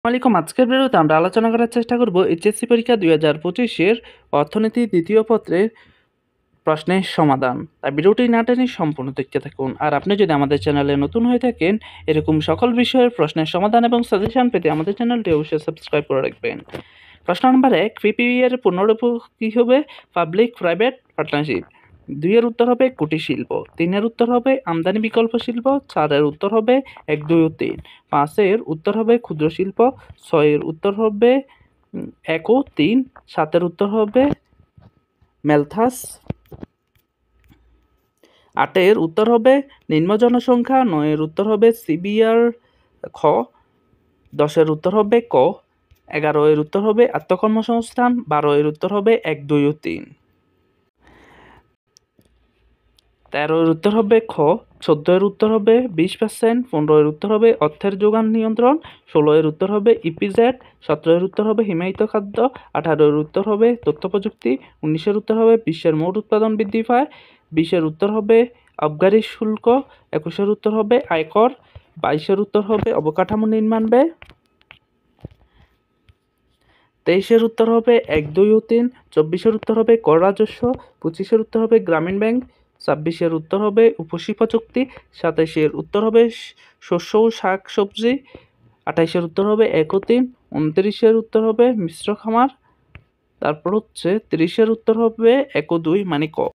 আসসালামাইকুম। আজকের ভিডিওতে আমরা আলোচনা করার চেষ্টা করব এইচএসসি পরীক্ষা 2025-এর অর্থনীতি দ্বিতীয় পত্রের প্রশ্নের সমাধান। তাই ভিডিওটি না টেনে সম্পূর্ণ দেখতে থাকুন। আর আপনি যদি আমাদের চ্যানেলে নতুন হয়ে থাকেন, এরকম সকল বিষয়ের প্রশ্নের সমাধান এবং সাজেশন পেতে আমাদের চ্যানেলটি অবশ্যই সাবস্ক্রাইব করে রাখবেন। প্রশ্ন নম্বর 1, পিপিপি এর পূর্ণরূপ কী হবে? Public private partnership. 2 এর উত্তর হবে কুটির শিল্প। 3 এর উত্তর হবে আমদানি বিকল্প শিল্প। 4 এর উত্তর হবে 1, 2 ও 3। 5 এর উত্তর হবে ক্ষুদ্র শিল্প। 6 এর উত্তর হবে 1 ও 3। 7 এর উত্তর হবে ম্যালথাস। 8 এর উত্তর হবে নিম্ন জনসংখ্যা। 9 এর উত্তর হবে সিবিআর খ। 10 এর উত্তর হবে ক। 11 এর উত্তর হবে আত্মকর্মসংস্থান। 12 এর উত্তর হবে 1, 2 ও 3। 13 এর উত্তর হবে খ। 14 এর উত্তর হবে 20%। 15 এর উত্তর হবে অর্থের যোগান নিয়ন্ত্রণ। 16 এর উত্তর হবে ইপিজেড। 17 এর উত্তর হবে হিমায়িত খাদ্য। 18 এর উত্তর হবে তথ্য প্রযুক্তি। 19 এর উত্তর হবে বিশ্বের মোট উৎপাদন বৃদ্ধি পায়। 20 এর উত্তর হবে আবগারি শুল্ক। 21 এর উত্তর হবে আয়কর। 22 এর উত্তর হবে অবকাঠামো নির্মাণ ব্যয়। 23 এর উত্তর হবে 1, 2 ও 3। 24 এর উত্তর হবে কর রাজস্ব। 25 এর উত্তর হবে গ্রামীণ ব্যাংক। 26 এর উত্তর হবে উপশিল্প চুক্তি। 27 এর উত্তর হবে শস্য ও শাক সবজি। 28 এর উত্তর হবে 1 ও 3। 29 এর উত্তর হবে মিশ্র খামার। তারপর হচ্ছে 30 এর উত্তর হবে 1 ও 2 মানে ক।